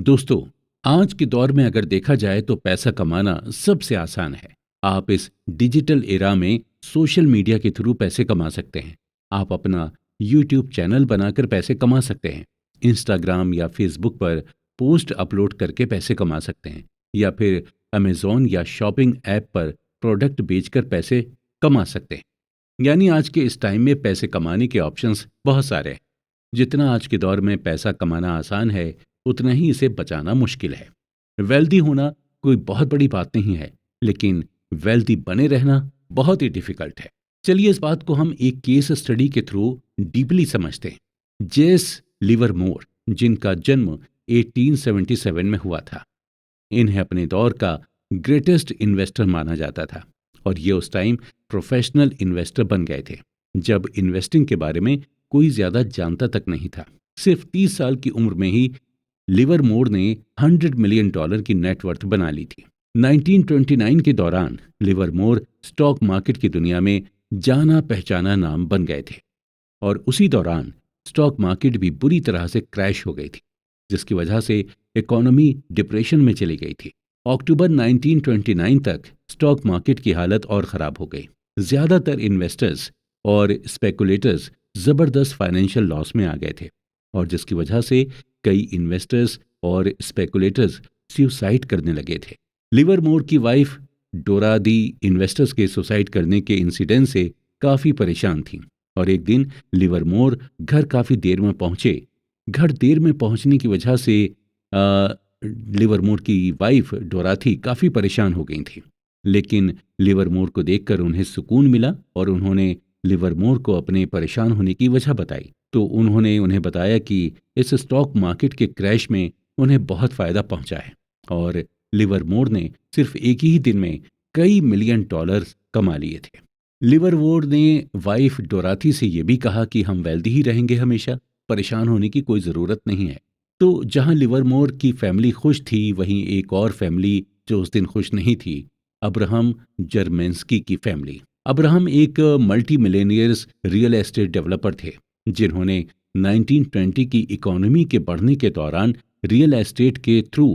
दोस्तों, आज के दौर में अगर देखा जाए तो पैसा कमाना सबसे आसान है। आप इस डिजिटल एरा में सोशल मीडिया के थ्रू पैसे कमा सकते हैं। आप अपना यूट्यूब चैनल बनाकर पैसे कमा सकते हैं। इंस्टाग्राम या फेसबुक पर पोस्ट अपलोड करके पैसे कमा सकते हैं, या फिर अमेजोन या शॉपिंग ऐप पर प्रोडक्ट बेचकर पैसे कमा सकते हैं। यानी आज के इस टाइम में पैसे कमाने के ऑप्शंस बहुत सारे हैं। जितना आज के दौर में पैसा कमाना आसान है, उतना ही इसे बचाना मुश्किल है। वेल्दी होना कोई बहुत बड़ी बात नहीं है, लेकिन वेल्दी बने रहना बहुत ही डिफिकल्ट है। चलिए इस बात को हम एक केस स्टडी के थ्रू डीपली समझते हैं। जेस लिवरमोर, जिनका जन्म 1877 में हुआ था, इन्हें अपने दौर का ग्रेटेस्ट इन्वेस्टर माना जाता था, और ये उस टाइम प्रोफेशनल इन्वेस्टर बन गए थे जब इन्वेस्टिंग के बारे में कोई ज्यादा जानता तक नहीं था। सिर्फ 30 साल की उम्र में ही लिवरमोर ने $100 मिलियन की नेटवर्थ बना ली थी। 1929 के दौरान लिवरमोर स्टॉक मार्केट की दुनिया में जाना पहचाना नाम बन गए थे, और उसी दौरान स्टॉक मार्केट भी बुरी तरह से क्रैश हो गई थी, जिसकी वजह से इकोनॉमी डिप्रेशन में चली गई थी। अक्टूबर 1929 तक स्टॉक मार्केट की हालत और ख़राब हो गई। ज़्यादातर इन्वेस्टर्स और स्पेकुलेटर्स ज़बरदस्त फाइनेंशियल लॉस में आ गए थे, और जिसकी वजह से कई इन्वेस्टर्स और स्पेकुलेटर्स सुसाइड करने लगे थे। लिवरमोर की वाइफ डोरा दी इन्वेस्टर्स के सुसाइड करने के इंसिडेंट से काफ़ी परेशान थी, और एक दिन लिवरमोर घर काफ़ी देर में पहुंचे। घर देर में पहुंचने की वजह से लिवरमोर की वाइफ डोराथी काफ़ी परेशान हो गई थी, लेकिन लिवरमोर को देखकर उन्हें सुकून मिला, और उन्होंने लिवरमोर को अपने परेशान होने की वजह बताई। तो उन्होंने उन्हें बताया कि इस स्टॉक मार्केट के क्रैश में उन्हें बहुत फ़ायदा पहुंचा है, और लिवरमोर ने सिर्फ एक ही दिन में कई मिलियन डॉलर कमा लिए थे। लिवरमोर ने वाइफ डोराथी से ये भी कहा कि हम वेल्दी ही रहेंगे हमेशा, परेशान होने की कोई ज़रूरत नहीं है। तो जहां लिवरमोर की फैमिली खुश थी, वहीं एक और फैमिली जो उस दिन खुश नहीं थी, अब्राहम जर्मेंस्की की फैमिली। अब्राहम एक multi millionaires real estate developer थे, जिन्होंने 1920 की इकोनॉमी के बढ़ने के दौरान रियल एस्टेट के थ्रू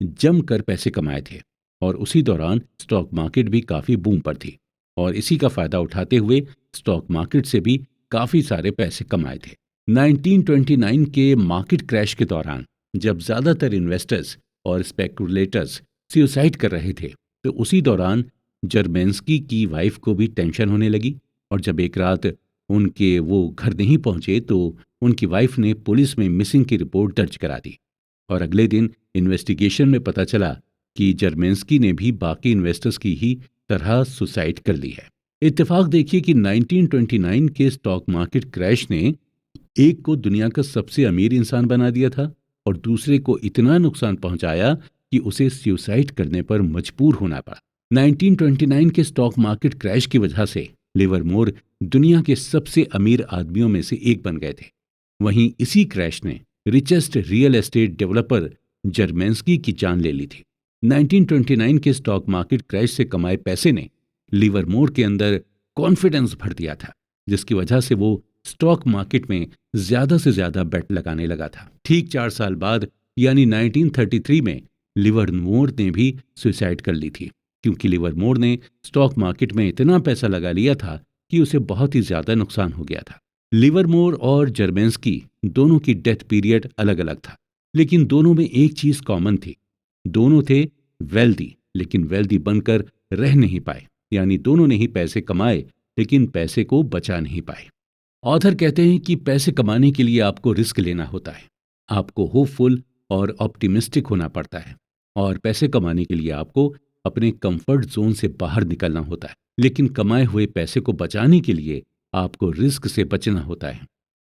जमकर पैसे कमाए थे, और उसी दौरान स्टॉक मार्केट भी काफ़ी बूम पर थी, और इसी का फ़ायदा उठाते हुए स्टॉक मार्केट से भी काफ़ी सारे पैसे कमाए थे। 1929 के मार्केट क्रैश के दौरान जब ज़्यादातर इन्वेस्टर्स और स्पेकुलेटर्स सुसाइड कर रहे थे, तो उसी दौरान जर्मेंस्की की वाइफ को भी टेंशन होने लगी, और जब एक रात उनके वो घर नहीं पहुंचे तो उनकी वाइफ ने पुलिस में मिसिंग की रिपोर्ट दर्ज करा दी, और अगले दिन इन्वेस्टिगेशन में पता चला कि जर्मेंस्की ने भी बाकी इन्वेस्टर्स की ही तरह सुसाइड कर ली है। इत्तेफाक देखिए कि 1929 के स्टॉक मार्केट क्रैश ने एक को दुनिया का सबसे अमीर इंसान बना दिया था, और दूसरे को इतना नुकसान पहुंचाया कि उसे सुसाइड करने पर मजबूर होना पड़ा। 1929 के स्टॉक मार्केट क्रैश की वजह से लिवरमोर दुनिया के सबसे अमीर आदमियों में से एक बन गए थे। वहीं इसी क्रैश ने रिचेस्ट रियल एस्टेट डेवलपर जर्मेंस्की की जान ले ली थी। 1929 के स्टॉक मार्केट क्रैश से कमाए पैसे ने लिवरमोर के अंदर कॉन्फिडेंस भर दिया था, जिसकी वजह से वो स्टॉक मार्केट में ज्यादा से ज्यादा बेट लगाने लगा था। ठीक 4 साल बाद यानी 1933 में लिवरमोर ने भी सुसाइड कर ली थी, क्योंकि लिवरमोर ने स्टॉक मार्केट में इतना पैसा लगा लिया था कि उसे बहुत ही ज्यादा नुकसान हो गया था। लिवरमोर और जर्मेंस्की दोनों की डेथ पीरियड अलग अलग था, लेकिन दोनों में एक चीज कॉमन थी। दोनों थे वेल्दी, लेकिन वेल्दी बनकर रह नहीं पाए। यानी दोनों ने ही पैसे कमाए, लेकिन पैसे को बचा नहीं पाए। ऑथर कहते हैं कि पैसे कमाने के लिए आपको रिस्क लेना होता है, आपको होपफुल और ऑप्टिमिस्टिक होना पड़ता है, और पैसे कमाने के लिए आपको अपने कंफर्ट जोन से बाहर निकलना होता है। लेकिन कमाए हुए पैसे को बचाने के लिए आपको रिस्क से बचना होता है,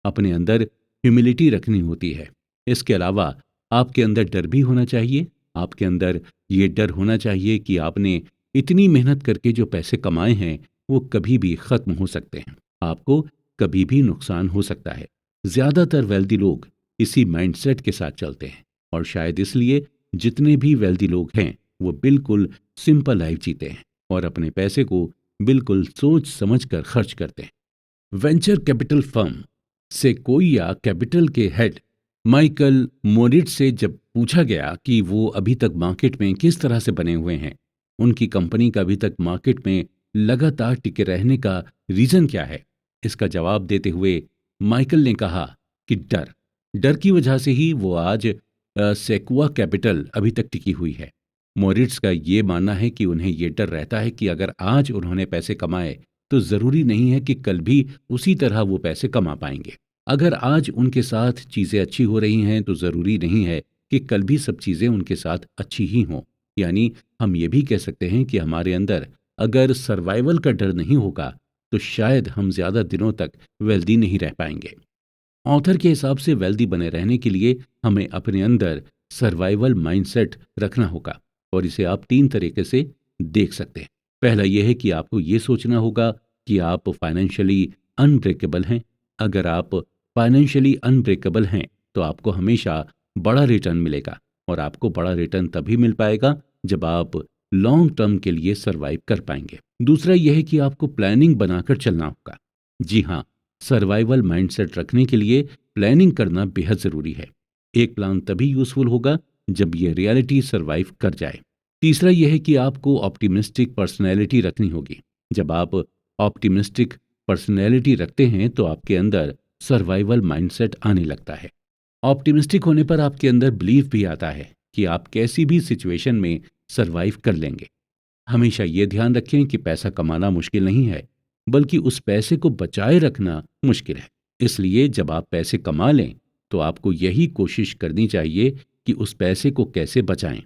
अपने अंदर ह्यूमिलिटी रखनी होती है। इसके अलावा आपके अंदर डर भी होना चाहिए। आपके अंदर ये डर होना चाहिए कि आपने इतनी मेहनत करके जो पैसे कमाए हैं वो कभी भी खत्म हो सकते हैं, आपको कभी भी नुकसान हो सकता है। ज्यादातर वेल्दी लोग इसी माइंडसेट के साथ चलते हैं, और शायद इसलिए जितने भी वेल्दी लोग हैं वो बिल्कुल सिंपल लाइफ जीते हैं, और अपने पैसे को बिल्कुल सोच समझ कर खर्च करते हैं। वेंचर कैपिटल फर्म सेक्वोइया कैपिटल के हेड माइकल मोरिट से जब पूछा गया कि वो अभी तक मार्केट में किस तरह से बने हुए हैं, उनकी कंपनी का अभी तक मार्केट में लगातार टिके रहने का रीजन क्या है, इसका जवाब देते हुए माइकल ने कहा कि डर डर की वजह से ही वो आज सेक्वा कैपिटल अभी तक टिकी हुई है। मोरिट्स का ये मानना है कि उन्हें ये डर रहता है कि अगर आज उन्होंने पैसे कमाए तो जरूरी नहीं है कि कल भी उसी तरह वो पैसे कमा पाएंगे। अगर आज उनके साथ चीजें अच्छी हो रही हैं तो जरूरी नहीं है कि कल भी सब चीजें उनके साथ अच्छी ही हों। यानी हम ये भी कह सकते हैं कि हमारे अंदर अगर सर्वाइवल का डर नहीं होगा तो शायद हम ज्यादा दिनों तक वेल्दी नहीं रह पाएंगे। ऑथर के हिसाब से वेल्दी बने रहने के लिए हमें अपने अंदर सर्वाइवल माइंडसेट रखना होगा, और इसे आप 3 तरीके से देख सकते हैं। पहला यह है कि आपको ये सोचना होगा कि आप फाइनेंशियली अनब्रेकेबल हैं। अगर आप फाइनेंशियली अनब्रेकेबल हैं तो आपको हमेशा बड़ा रिटर्न मिलेगा, और आपको बड़ा रिटर्न तभी मिल पाएगा जब आप लॉन्ग टर्म के लिए सरवाइव कर पाएंगे। दूसरा यह है कि आपको प्लानिंग बनाकर चलना होगा। जी हाँ, सर्वाइवल माइंडसेट रखने के लिए प्लानिंग करना बेहद जरूरी है। एक प्लान तभी यूजफुल होगा जब ये रियलिटी सरवाइव कर जाए। तीसरा यह है कि आपको ऑप्टिमिस्टिक पर्सनैलिटी रखनी होगी। जब आप ऑप्टिमिस्टिक पर्सनैलिटी रखते हैं तो आपके अंदर सर्वाइवल माइंडसेट आने लगता है। ऑप्टिमिस्टिक होने पर आपके अंदर बिलीफ भी आता है कि आप कैसी भी सिचुएशन में सरवाइव कर लेंगे। हमेशा ये ध्यान रखें कि पैसा कमाना मुश्किल नहीं है, बल्कि उस पैसे को बचाए रखना मुश्किल है। इसलिए जब आप पैसे कमा लें तो आपको यही कोशिश करनी चाहिए कि उस पैसे को कैसे बचाएं,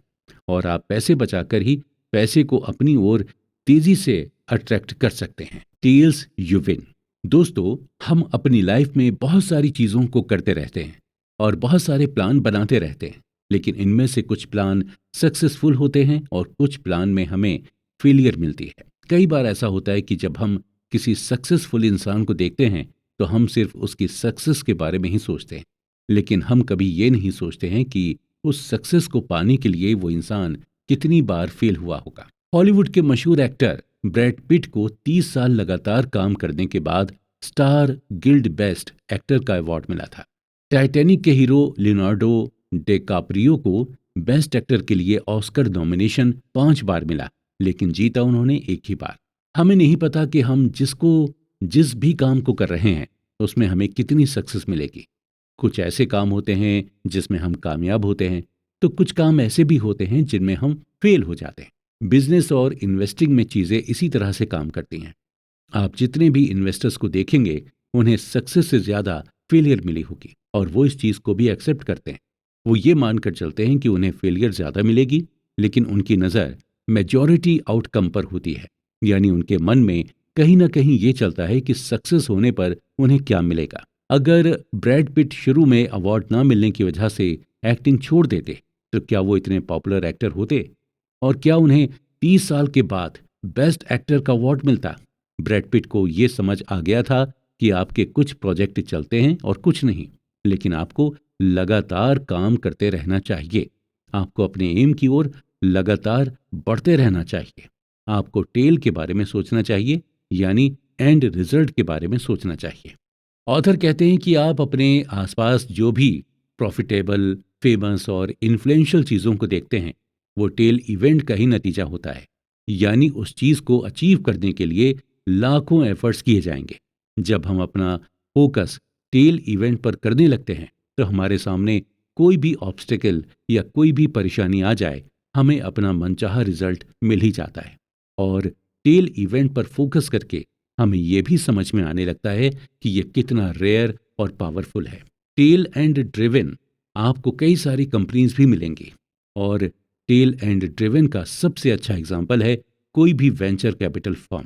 और आप पैसे बचाकर ही पैसे को अपनी ओर तेजी से अट्रैक्ट कर सकते हैं। Tells you win. दोस्तों, हम अपनी लाइफ में बहुत सारी चीजों को करते रहते हैं और बहुत सारे प्लान बनाते रहते हैं, लेकिन इनमें से कुछ प्लान सक्सेसफुल होते हैं और कुछ प्लान में हमें फेलियर मिलती है। कई बार ऐसा होता है कि जब हम किसी सक्सेसफुल इंसान को देखते हैं तो हम सिर्फ उसकी सक्सेस के बारे में ही सोचते हैं, लेकिन हम कभी ये नहीं सोचते हैं कि उस सक्सेस को पाने के लिए वो इंसान कितनी बार फेल हुआ होगा। हॉलीवुड के मशहूर एक्टर ब्रैड पिट को 30 साल लगातार काम करने के बाद स्टार गिल्ड बेस्ट एक्टर का अवार्ड मिला था। टाइटैनिक के हीरो लियोनार्डो डिकैप्रियो को बेस्ट एक्टर के लिए ऑस्कर नॉमिनेशन 5 बार मिला, लेकिन जीता उन्होंने एक ही बार। हमें नहीं पता कि हम जिस भी काम को कर रहे हैं उसमें हमें कितनी सक्सेस मिलेगी। कुछ ऐसे काम होते हैं जिसमें हम कामयाब होते हैं, तो कुछ काम ऐसे भी होते हैं जिनमें हम फेल हो जाते हैं। बिजनेस और इन्वेस्टिंग में चीजें इसी तरह से काम करती हैं। आप जितने भी इन्वेस्टर्स को देखेंगे उन्हें सक्सेस से ज्यादा फेलियर मिली होगी, और वो इस चीज को भी एक्सेप्ट करते हैं। वो ये मानकर चलते हैं कि उन्हें फेलियर ज्यादा मिलेगी, लेकिन उनकी नजर मेजॉरिटी आउटकम पर होती है। यानी उनके मन में कहीं ना कहीं ये चलता है कि सक्सेस होने पर उन्हें क्या मिलेगा। अगर ब्रैड पिट शुरू में अवार्ड ना मिलने की वजह से एक्टिंग छोड़ देते तो क्या वो इतने पॉपुलर एक्टर होते, और क्या उन्हें 30 साल के बाद बेस्ट एक्टर का अवार्ड मिलता। ब्रैड पिट को ये समझ आ गया था कि आपके कुछ प्रोजेक्ट चलते हैं और कुछ नहीं, लेकिन आपको लगातार काम करते रहना चाहिए। आपको अपने एम की ओर लगातार बढ़ते रहना चाहिए। आपको टेल के बारे में सोचना चाहिए, यानी एंड रिजल्ट के बारे में सोचना चाहिए। ऑथर कहते हैं कि आप अपने आसपास जो भी प्रॉफिटेबल, फेमस और इन्फ्लुएंशियल चीज़ों को देखते हैं वो टेल इवेंट का ही नतीजा होता है। यानी उस चीज़ को अचीव करने के लिए लाखों एफर्ट्स किए जाएंगे। जब हम अपना फोकस टेल इवेंट पर करने लगते हैं तो हमारे सामने कोई भी ऑब्स्टेकल या कोई भी परेशानी आ जाए, हमें अपना मनचाहा रिजल्ट मिल ही जाता है। और टेल इवेंट पर फोकस करके हमें यह भी समझ में आने लगता है कि यह कितना रेयर और पावरफुल है। टेल एंड ड्रिवन आपको कई सारी कंपनीज भी मिलेंगी, और टेल एंड ड्रिवन का सबसे अच्छा एग्जाम्पल है कोई भी वेंचर कैपिटल फर्म।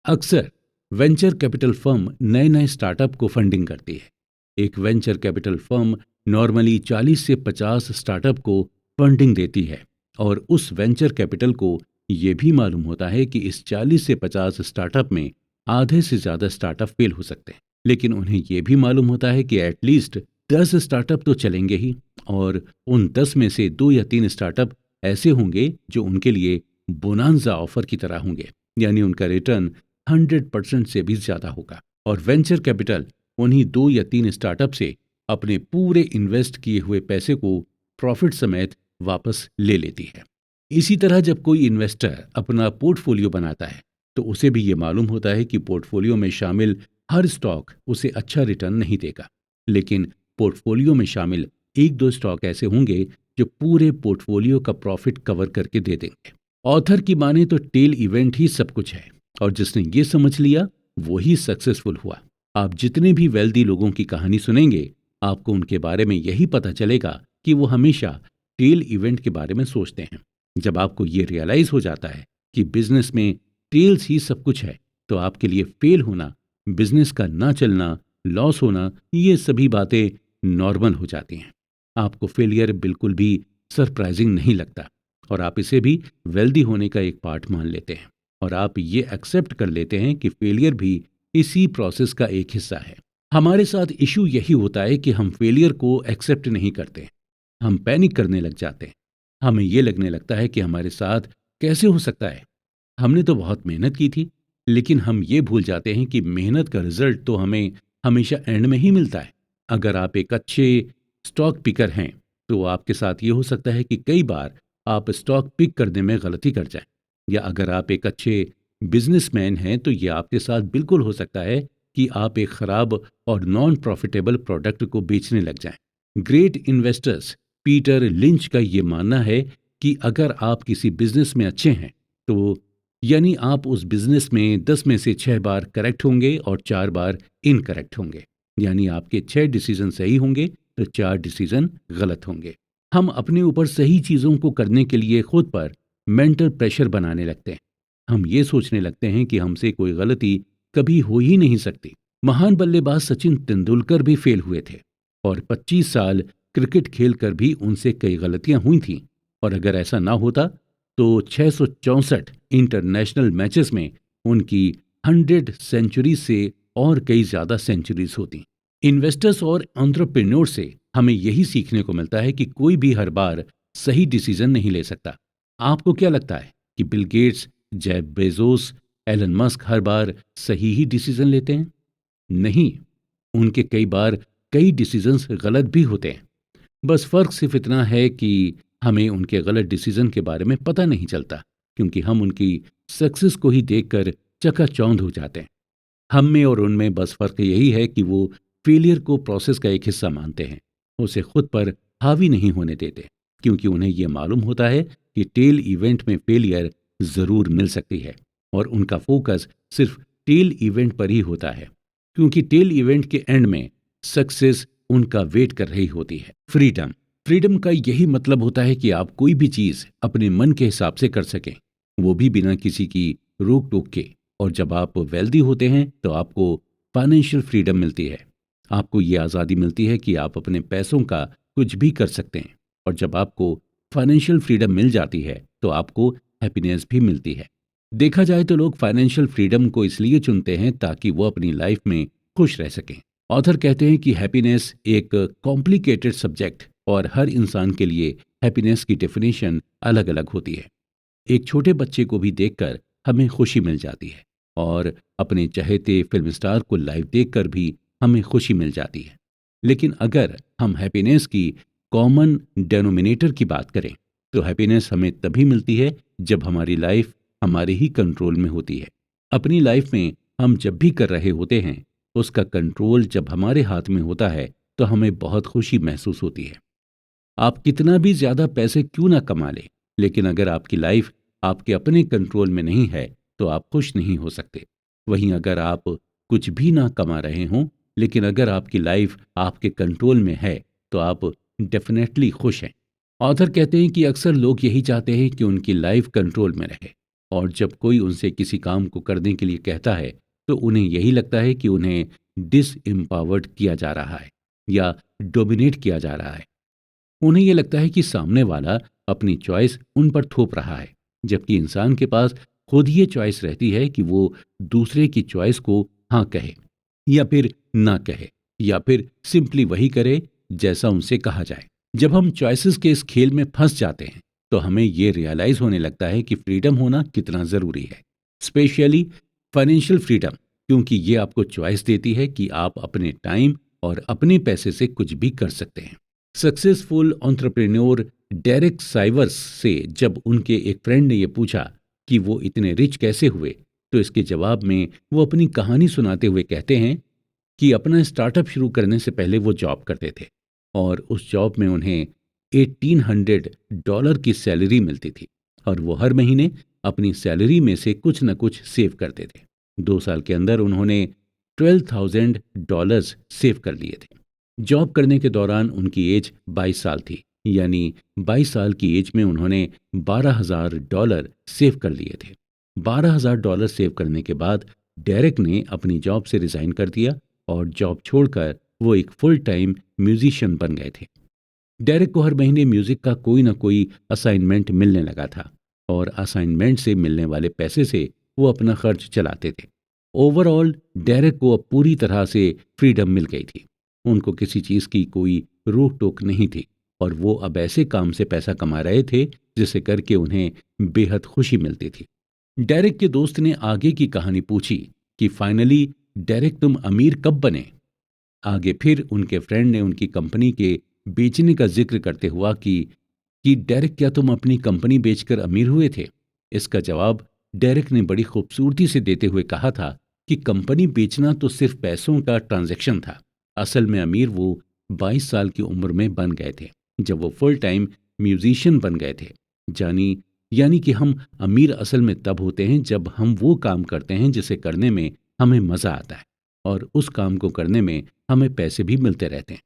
अक्सर वेंचर कैपिटल फर्म नए नए स्टार्टअप को फंडिंग करती है। एक वेंचर कैपिटल फर्म नॉर्मली 40 से 50 स्टार्टअप को फंडिंग देती है, और उस वेंचर कैपिटल को ये भी मालूम होता है कि इस 40 से 50 स्टार्टअप में आधे से ज्यादा स्टार्टअप फेल हो सकते हैं, लेकिन उन्हें यह भी मालूम होता है कि एटलीस्ट 10 स्टार्टअप तो चलेंगे ही, और उन 10 में से 2 या 3 स्टार्टअप ऐसे होंगे जो उनके लिए बोनांजा ऑफर की तरह होंगे, यानी उनका रिटर्न 100% से भी ज्यादा होगा। और वेंचर कैपिटल उन्हीं 2 या 3 स्टार्टअप से अपने पूरे इन्वेस्ट किए हुए पैसे को प्रॉफिट समेत वापस ले लेती है। इसी तरह जब कोई इन्वेस्टर अपना पोर्टफोलियो बनाता है तो उसे भी ये मालूम होता है कि पोर्टफोलियो में शामिल हर स्टॉक उसे अच्छा रिटर्न नहीं देगा, लेकिन पोर्टफोलियो में शामिल एक दो स्टॉक ऐसे होंगे जो पूरे पोर्टफोलियो का प्रॉफिट कवर करके दे देंगे। ऑथर की माने तो टेल इवेंट ही सब कुछ है, और जिसने ये समझ लिया वो ही सक्सेसफुल हुआ। आप जितने भी वेल्दी लोगों की कहानी सुनेंगे, आपको उनके बारे में यही पता चलेगा कि वो हमेशा टेल इवेंट के बारे में सोचते हैं। जब आपको ये रियलाइज हो जाता है कि बिजनेस में टेल्स ही सब कुछ है, तो आपके लिए फेल होना, बिजनेस का ना चलना, लॉस होना, ये सभी बातें नॉर्मल हो जाती हैं। आपको फेलियर बिल्कुल भी सरप्राइजिंग नहीं लगता, और आप इसे भी वेल्दी होने का एक पार्ट मान लेते हैं, और आप ये एक्सेप्ट कर लेते हैं कि फेलियर भी इसी प्रोसेस का एक हिस्सा है। हमारे साथ इशू यही होता है कि हम फेलियर को एक्सेप्ट नहीं करते। हम पैनिक करने लग जाते हैं। हमें ये लगने लगता है कि हमारे साथ कैसे हो सकता है, हमने तो बहुत मेहनत की थी। लेकिन हम ये भूल जाते हैं कि मेहनत का रिजल्ट तो हमें हमेशा एंड में ही मिलता है। अगर आप एक अच्छे स्टॉक पिकर हैं तो आपके साथ ये हो सकता है कि कई बार आप स्टॉक पिक करने में गलती कर जाएं, या अगर आप एक अच्छे बिजनेसमैन हैं तो ये आपके साथ बिल्कुल हो सकता है कि आप एक खराब और नॉन प्रॉफिटेबल प्रोडक्ट को बेचने लग जाएं। ग्रेट इन्वेस्टर्स पीटर लिंच का ये मानना है कि अगर आप किसी बिजनेस में अच्छे हैं तो यानी आप उस बिजनेस में 10 में से 6 बार करेक्ट होंगे और 4 बार इनकरेक्ट होंगे। यानी आपके 6 डिसीजन सही होंगे तो 4 डिसीजन गलत होंगे। हम अपने ऊपर सही चीज़ों को करने के लिए खुद पर मेंटल प्रेशर बनाने लगते हैं। हम ये सोचने लगते हैं कि हमसे कोई गलती कभी हो ही नहीं सकती। महान बल्लेबाज सचिन तेंदुलकर भी फेल हुए थे, और 25 साल क्रिकेट खेलकर भी उनसे कई गलतियां हुई थीं। और अगर ऐसा ना होता तो 664 इंटरनेशनल मैचेस में उनकी 100 सेंचुरी से और कई ज्यादा सेंचुरीज होती। इन्वेस्टर्स और एंटरप्रेन्योर से हमें यही सीखने को मिलता है कि कोई भी हर बार सही डिसीजन नहीं ले सकता। आपको क्या लगता है कि Bill Gates, Jeff Bezos, Elon Musk हर बार सही ही डिसीजन लेते हैं? नहीं, उनके कई बार कई डिसीजंस गलत भी होते हैं। बस फर्क सिर्फ इतना है कि हमें उनके गलत डिसीजन के बारे में पता नहीं चलता, क्योंकि हम उनकी सक्सेस को ही देखकर चकाचौंध हो जाते हैं। हम में और उनमें बस फर्क यही है कि वो फेलियर को प्रोसेस का एक हिस्सा मानते हैं, उसे खुद पर हावी नहीं होने देते, क्योंकि उन्हें यह मालूम होता है कि टेल इवेंट में फेलियर जरूर मिल सकती है, और उनका फोकस सिर्फ टेल इवेंट पर ही होता है, क्योंकि टेल इवेंट के एंड में सक्सेस उनका वेट कर रही होती है। फ्रीडम फ्रीडम का यही मतलब होता है कि आप कोई भी चीज अपने मन के हिसाब से कर सकें, वो भी बिना किसी की रोक टोक के। और जब आप वेल्दी होते हैं तो आपको फाइनेंशियल फ्रीडम मिलती है। आपको ये आज़ादी मिलती है कि आप अपने पैसों का कुछ भी कर सकते हैं। और जब आपको फाइनेंशियल फ्रीडम मिल जाती है तो आपको हैप्पीनेस भी मिलती है। देखा जाए तो लोग फाइनेंशियल फ्रीडम को इसलिए चुनते हैं ताकि वो अपनी लाइफ में खुश रह सकें। ऑथर कहते हैं कि हैप्पीनेस एक कॉम्प्लिकेटेड सब्जेक्ट, और हर इंसान के लिए हैप्पीनेस की डेफिनेशन अलग अलग होती है। एक छोटे बच्चे को भी देखकर हमें खुशी मिल जाती है, और अपने चहेते फिल्म स्टार को लाइव देखकर भी हमें खुशी मिल जाती है। लेकिन अगर हम हैप्पीनेस की कॉमन डेनोमिनेटर की बात करें तो हैप्पीनेस हमें तभी मिलती है जब हमारी लाइफ हमारे ही कंट्रोल में होती है। अपनी लाइफ में हम जब भी कर रहे होते हैं उसका कंट्रोल जब हमारे हाथ में होता है तो हमें बहुत खुशी महसूस होती है। आप कितना भी ज्यादा पैसे क्यों ना कमा लें, लेकिन अगर आपकी लाइफ आपके अपने कंट्रोल में नहीं है तो आप खुश नहीं हो सकते। वहीं अगर आप कुछ भी ना कमा रहे हों, लेकिन अगर आपकी लाइफ आपके कंट्रोल में है तो आप डेफिनेटली खुश हैं। ऑथर कहते हैं कि अक्सर लोग यही चाहते हैं कि उनकी लाइफ कंट्रोल में रहे, और जब कोई उनसे किसी काम को करने के लिए कहता है तो उन्हें यही लगता है कि उन्हें डिसएम्पावर्ड किया जा रहा है या डोमिनेट किया जा रहा है। उन्हें यह लगता है कि सामने वाला अपनी चॉइस उन पर थोप रहा है, जबकि इंसान के पास खुद ये चॉइस रहती है कि वो दूसरे की चॉइस को हाँ कहे या फिर ना कहे, या फिर सिंपली वही करे जैसा उनसे कहा जाए। जब हम चॉइसेस के इस खेल में फंस जाते हैं तो हमें ये रियलाइज होने लगता है कि फ्रीडम होना कितना जरूरी है, स्पेशली फाइनेंशियल फ्रीडम, क्योंकि ये आपको चॉइस देती है कि आप अपने टाइम और अपने पैसे से कुछ भी कर सकते हैं। सक्सेसफुल एंटरप्रेन्योर डेरेक साइवर्स से जब उनके एक फ्रेंड ने ये पूछा कि वो इतने रिच कैसे हुए, तो इसके जवाब में वो अपनी कहानी सुनाते हुए कहते हैं कि अपना स्टार्टअप शुरू करने से पहले वो जॉब करते थे और उस जॉब में उन्हें $1800 की सैलरी मिलती थी और वो हर महीने अपनी सैलरी में से कुछ न कुछ सेव करते थे। 2 साल के अंदर उन्होंने $12,000 सेव कर लिए थे। जॉब करने के दौरान उनकी एज 22 साल थी, यानी 22 साल की एज में उन्होंने $12,000 सेव कर लिए थे। $12,000 सेव करने के बाद डेरेक ने अपनी जॉब से रिजाइन कर दिया और जॉब छोड़कर वो एक फुल टाइम म्यूजिशियन बन गए थे। डेरेक को हर महीने म्यूजिक का कोई ना कोई असाइनमेंट मिलने लगा था और असाइनमेंट से मिलने वाले पैसे से वो अपना खर्च चलाते थे। ओवरऑल डेरेक को अब पूरी तरह से फ्रीडम मिल गई थी। उनको किसी चीज की कोई रोक टोक नहीं थी और वो अब ऐसे काम से पैसा कमा रहे थे जिसे करके उन्हें बेहद खुशी मिलती थी। डेरेक के दोस्त ने आगे की कहानी पूछी कि फाइनली डेरेक तुम अमीर कब बने। आगे फिर उनके फ्रेंड ने उनकी कंपनी के बेचने का जिक्र करते हुआ कि डेरेक क्या तुम अपनी कंपनी बेचकर अमीर हुए थे। इसका जवाब डेरेक ने बड़ी खूबसूरती से देते हुए कहा था कि कंपनी बेचना तो सिर्फ पैसों का ट्रांजैक्शन था। असल में अमीर वो 22 साल की उम्र में बन गए थे जब वो फुल टाइम म्यूजिशियन बन गए थे। जानी यानी कि हम अमीर असल में तब होते हैं जब हम वो काम करते हैं जिसे करने में हमें मजा आता है और उस काम को करने में हमें पैसे भी मिलते रहते हैं।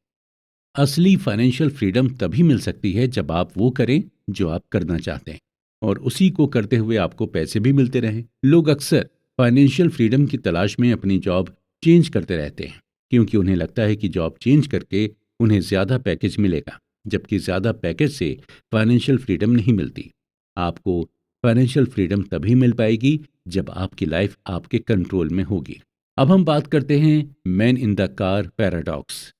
असली फाइनेंशियल फ्रीडम तभी मिल सकती है जब आप वो करें जो आप करना चाहते हैं और उसी को करते हुए आपको पैसे भी मिलते रहें। लोग अक्सर फाइनेंशियल फ्रीडम की तलाश में अपनी जॉब चेंज करते रहते हैं क्योंकि उन्हें लगता है कि जॉब चेंज करके उन्हें ज़्यादा पैकेज मिलेगा, जबकि ज़्यादा पैकेज से फाइनेंशियल फ्रीडम नहीं मिलती। आपको फाइनेंशियल फ्रीडम तभी मिल पाएगी जब आपकी लाइफ आपके कंट्रोल में होगी। अब हम बात करते हैं man in the car paradox.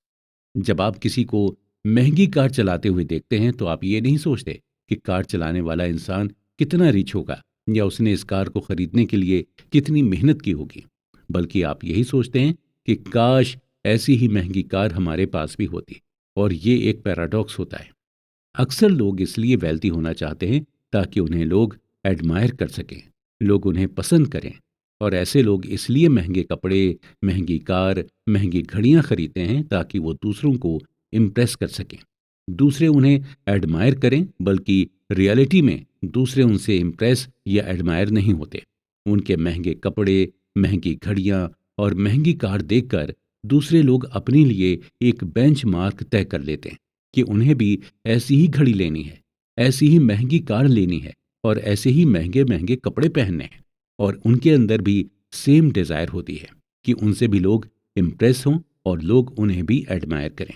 जब आप किसी को महंगी कार चलाते हुए देखते हैं तो आप ये नहीं सोचते कि कार चलाने वाला इंसान कितना रिच होगा या उसने इस कार को खरीदने के लिए कितनी मेहनत की होगी, बल्कि आप यही सोचते हैं कि काश ऐसी ही महंगी कार हमारे पास भी होती। और ये एक पैराडॉक्स होता है। अक्सर लोग इसलिए वेल्दी होना चाहते हैं ताकि उन्हें लोग एडमायर कर सकें, लोग उन्हें पसंद करें। और ऐसे लोग इसलिए महंगे कपड़े, महंगी कार, महंगी घड़ियां खरीदते हैं ताकि वो दूसरों को इम्प्रेस कर सकें, दूसरे उन्हें एडमायर करें। बल्कि रियलिटी में दूसरे उनसे इम्प्रेस या एडमायर नहीं होते। उनके महंगे कपड़े, महंगी घड़ियां और महंगी कार देखकर दूसरे लोग अपने लिए एक बेंचमार्क तय कर लेते हैं कि उन्हें भी ऐसी ही घड़ी लेनी है, ऐसी ही महंगी कार लेनी है और ऐसे ही महंगे महंगे कपड़े पहनने हैं। और उनके अंदर भी सेम डिजायर होती है कि उनसे भी लोग इम्प्रेस हों और लोग उन्हें भी एडमायर करें।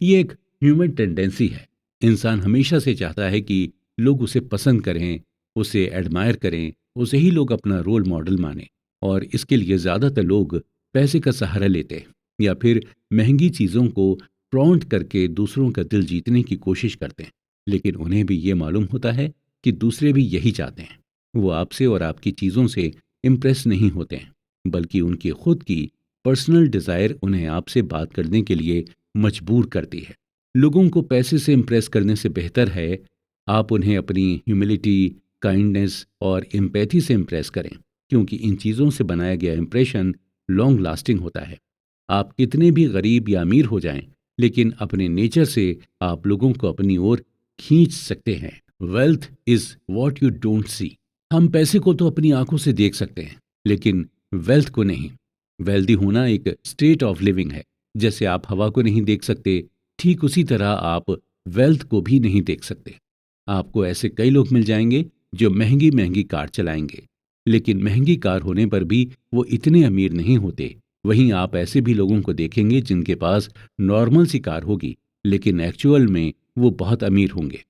ये एक ह्यूमन टेंडेंसी है। इंसान हमेशा से चाहता है कि लोग उसे पसंद करें, उसे एडमायर करें, उसे ही लोग अपना रोल मॉडल माने। और इसके लिए ज़्यादातर लोग पैसे का सहारा लेते हैं या फिर महंगी चीज़ों को फ्लॉन्ट करके दूसरों का दिल जीतने की कोशिश करते हैं। लेकिन उन्हें भी ये मालूम होता है कि दूसरे भी यही चाहते हैं। वो आपसे और आपकी चीज़ों से इम्प्रेस नहीं होते हैं, बल्कि उनकी खुद की पर्सनल डिज़ायर उन्हें आपसे बात करने के लिए मजबूर करती है। लोगों को पैसे से इम्प्रेस करने से बेहतर है आप उन्हें अपनी ह्यूमिलिटी, काइंडनेस और एम्पैथी से इम्प्रेस करें, क्योंकि इन चीज़ों से बनाया गया इम्प्रेशन लॉन्ग लास्टिंग होता है। आप कितने भी गरीब या अमीर हो जाएं, लेकिन अपने नेचर से आप लोगों को अपनी ओर खींच सकते हैं। Wealth is what you don't see. हम पैसे को तो अपनी आंखों से देख सकते हैं, लेकिन वेल्थ को नहीं। वेल्दी होना एक स्टेट ऑफ लिविंग है। जैसे आप हवा को नहीं देख सकते, ठीक उसी तरह आप वेल्थ को भी नहीं देख सकते। आपको ऐसे कई लोग मिल जाएंगे जो महंगी महंगी कार चलाएंगे, लेकिन महंगी कार होने पर भी वो इतने अमीर नहीं होते। वहीं आप ऐसे भी लोगों को देखेंगे जिनके पास नॉर्मल सी कार होगी, लेकिन एक्चुअल में वो बहुत अमीर होंगे।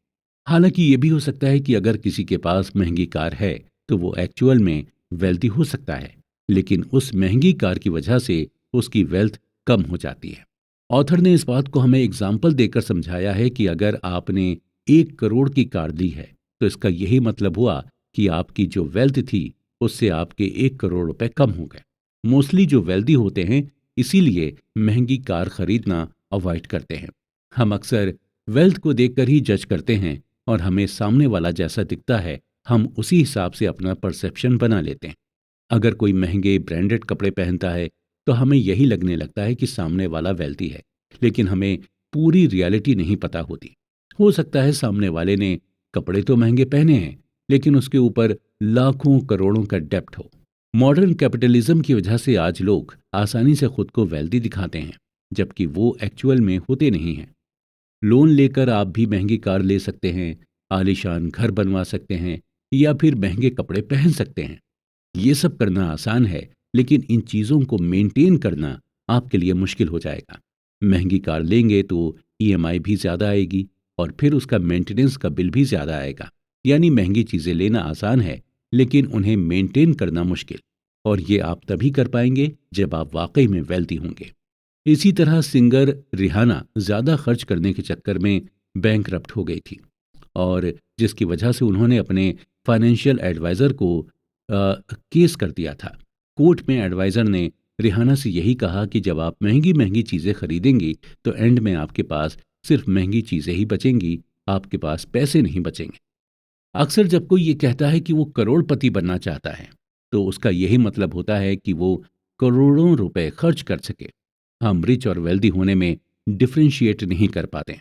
हालांकि ये भी हो सकता है कि अगर किसी के पास महंगी कार है तो वो एक्चुअल में वेल्दी हो सकता है, लेकिन उस महंगी कार की वजह से उसकी वेल्थ कम हो जाती है। ऑथर ने इस बात को हमें एग्जाम्पल देकर समझाया है कि अगर आपने 1 करोड़ की कार ली है तो इसका यही मतलब हुआ कि आपकी जो वेल्थ थी उससे आपके 1 करोड़ रुपए कम हो गए। मोस्टली जो वेल्दी होते हैं इसीलिए महंगी कार खरीदना अवॉइड करते हैं। हम अक्सर वेल्थ को देखकर ही जज करते हैं और हमें सामने वाला जैसा दिखता है हम उसी हिसाब से अपना परसेप्शन बना लेते हैं। अगर कोई महंगे ब्रांडेड कपड़े पहनता है तो हमें यही लगने लगता है कि सामने वाला वेल्दी है, लेकिन हमें पूरी रियलिटी नहीं पता होती। हो सकता है सामने वाले ने कपड़े तो महंगे पहने हैं, लेकिन उसके ऊपर लाखों करोड़ों का डेब्ट हो। मॉडर्न कैपिटलिज्म की वजह से आज लोग आसानी से खुद को वेल्दी दिखाते हैं, जबकि वो एक्चुअल में होते नहीं हैं। लोन लेकर आप भी महंगी कार ले सकते हैं, आलीशान घर बनवा सकते हैं या फिर महंगे कपड़े पहन सकते हैं। ये सब करना आसान है, लेकिन इन चीज़ों को मेंटेन करना आपके लिए मुश्किल हो जाएगा। महंगी कार लेंगे तो ईएमआई भी ज़्यादा आएगी और फिर उसका मेंटेनेंस का बिल भी ज़्यादा आएगा। यानी महंगी चीज़ें लेना आसान है, लेकिन उन्हें मेंटेन करना मुश्किल। और ये आप तभी कर पाएंगे जब आप वाकई में वेल्दी होंगे। इसी तरह सिंगर रिहाना ज़्यादा खर्च करने के चक्कर में बैंकरप्ट हो गई थी, और जिसकी वजह से उन्होंने अपने फाइनेंशियल एडवाइज़र को केस कर दिया था। कोर्ट में एडवाइज़र ने रिहाना से यही कहा कि जब आप महंगी महंगी चीज़ें खरीदेंगी तो एंड में आपके पास सिर्फ महंगी चीज़ें ही बचेंगी, आपके पास पैसे नहीं बचेंगे। अक्सर जब कोई ये कहता है कि वो करोड़पति बनना चाहता है, तो उसका यही मतलब होता है कि वो करोड़ों रुपए खर्च कर सके। हम रिच और वेल्दी होने में डिफ्रेंशिएट नहीं कर पाते।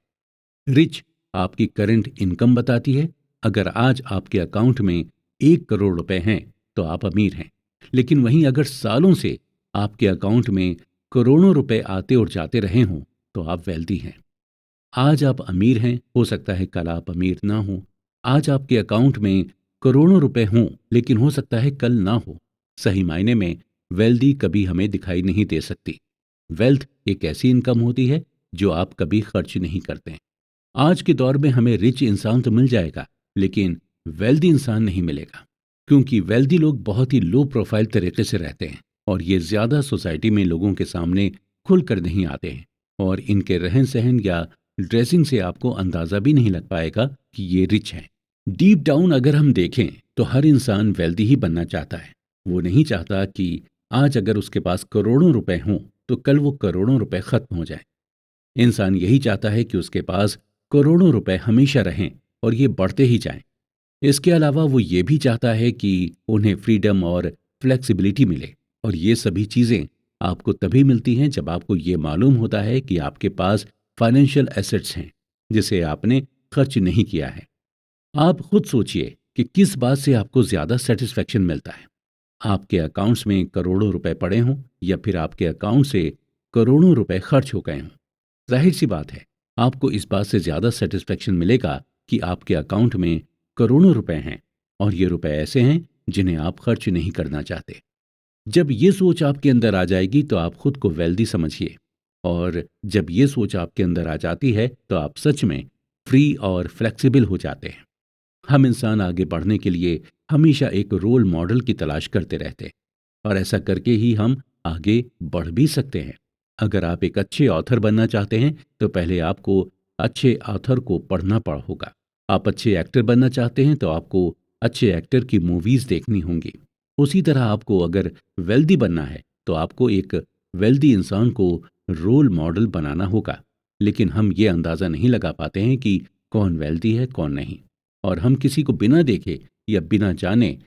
रिच आपकी करंट इनकम बताती है। अगर आज आपके अकाउंट में 1 करोड़ रुपए हैं तो आप अमीर हैं, लेकिन वहीं अगर सालों से आपके अकाउंट में करोड़ों रुपए आते और जाते रहे हों तो आप वेल्दी हैं। आज आप अमीर हैं, हो सकता है कल आप अमीर ना हो। आज आपके अकाउंट में करोड़ों रुपए हों, लेकिन हो सकता है कल ना हो। सही मायने में वेल्दी कभी हमें दिखाई नहीं दे सकती। वेल्थ एक ऐसी इनकम होती है जो आप कभी खर्च नहीं करते। आज के दौर में हमें रिच इंसान तो मिल जाएगा, लेकिन वेल्दी इंसान नहीं मिलेगा, क्योंकि वेल्दी लोग बहुत ही लो प्रोफाइल तरीके से रहते हैं और ये ज्यादा सोसाइटी में लोगों के सामने खुलकर नहीं आते हैं, और इनके रहन सहन या ड्रेसिंग से आपको अंदाजा भी नहीं लग पाएगा कि ये रिच हैं। डीप डाउन अगर हम देखें तो हर इंसान वेल्दी ही बनना चाहता है। वो नहीं चाहता कि आज अगर उसके पास करोड़ों रुपए हों तो कल वो करोड़ों रुपए खत्म हो जाए। इंसान यही चाहता है कि उसके पास करोड़ों रुपए हमेशा रहें और ये बढ़ते ही जाएं। इसके अलावा वो ये भी चाहता है कि उन्हें फ्रीडम और फ्लेक्सिबिलिटी मिले, और ये सभी चीज़ें आपको तभी मिलती हैं जब आपको ये मालूम होता है कि आपके पास फाइनेंशियल एसेट्स हैं जिसे आपने खर्च नहीं किया है। आप खुद सोचिए कि किस बात से आपको ज़्यादा सेटिस्फेक्शन मिलता है। आपके अकाउंट्स में करोड़ों रुपए पड़े हों या फिर आपके अकाउंट से करोड़ों रुपए खर्च हो गए हों। जाहिर सी बात है, आपको इस बात से ज़्यादा सेटिस्फेक्शन मिलेगा कि आपके अकाउंट में करोड़ों रुपए हैं और ये रुपए ऐसे हैं जिन्हें आप खर्च नहीं करना चाहते। जब ये सोच आपके अंदर आ जाएगी तो आप खुद को वेल्दी समझिए, और जब ये सोच आपके अंदर आ जाती है तो आप सच में फ्री और फ्लेक्सिबल हो जाते हैं। हम इंसान आगे बढ़ने के लिए हमेशा एक रोल मॉडल की तलाश करते रहते हैं, और ऐसा करके ही हम आगे बढ़ भी सकते हैं। अगर आप एक अच्छे ऑथर बनना चाहते हैं तो पहले आपको अच्छे ऑथर को पढ़ना होगा। आप अच्छे एक्टर बनना चाहते हैं तो आपको अच्छे एक्टर की मूवीज देखनी होंगी। उसी तरह आपको अगर वेल्दी बनना है तो आपको एक वेल्दी इंसान को रोल मॉडल बनाना होगा। लेकिन हम ये अंदाज़ा नहीं लगा पाते हैं कि कौन वेल्दी है कौन नहीं, और हम किसी को बिना देखे या बिना जाने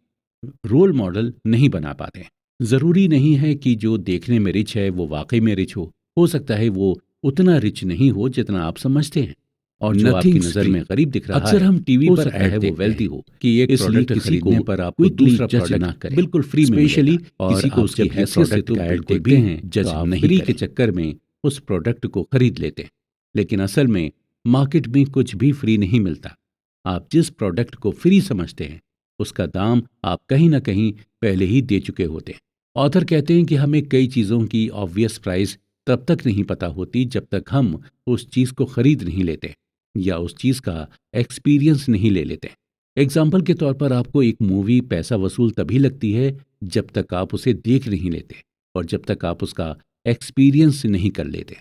रोल मॉडल नहीं बना पाते। ज़रूरी नहीं है कि जो देखने में रिच है वो वाकई में रिच हो सकता है वो उतना रिच नहीं हो जितना आप समझते हैं, और जो आपकी नज़र में गरीब दिख रहा है अक्सर हम टीवी पर ऐड वो वेल्दी हो कि एक प्रोडक्ट खरीदने पर आपको दूसरा प्रोडक्ट ना करें, बिल्कुल फ्री में स्पेशली किसी को उसकी हैसियत से तो ऐड देखते हैं जज नहीं, फ्री के चक्कर में उस प्रोडक्ट को खरीद लेते हैं। लेकिन असल में मार्केट में कुछ भी फ्री नहीं मिलता। आप जिस प्रोडक्ट को फ्री समझते हैं उसका दाम आप कहीं ना कहीं पहले ही दे चुके होते हैं। ऑथर कहते हैं कि हमें कई चीज़ों की ऑब्वियस प्राइस तब तक नहीं पता होती जब तक हम उस चीज़ को खरीद नहीं लेते या उस चीज़ का एक्सपीरियंस नहीं ले लेते। एग्जाम्पल के तौर पर आपको एक मूवी पैसा वसूल तभी लगती है जब तक आप उसे देख नहीं लेते और जब तक आप उसका एक्सपीरियंस नहीं कर लेते।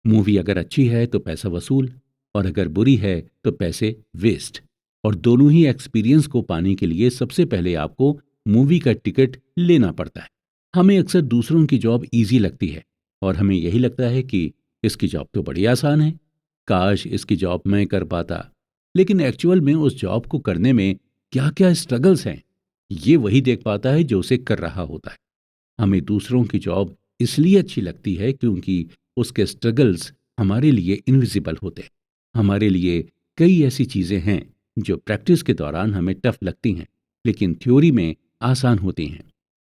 मूवी अगर अच्छी है तो पैसा वसूल, और अगर बुरी है तो पैसे वेस्ट। और दोनों ही एक्सपीरियंस को पाने के लिए सबसे पहले आपको मूवी का टिकट लेना पड़ता है। हमें अक्सर दूसरों की जॉब इजी लगती है, और हमें यही लगता है कि इसकी जॉब तो बड़ी आसान है, काश इसकी जॉब मैं कर पाता। लेकिन एक्चुअल में उस जॉब को करने में क्या क्या स्ट्रगल्स हैं, ये वही देख पाता है जो उसे कर रहा होता है। हमें दूसरों की जॉब इसलिए अच्छी लगती है क्योंकि उसके स्ट्रगल्स हमारे लिए इनविजिबल होते हैं। हमारे लिए कई ऐसी चीज़ें हैं जो प्रैक्टिस के दौरान हमें टफ लगती हैं, लेकिन थ्योरी में आसान होती हैं।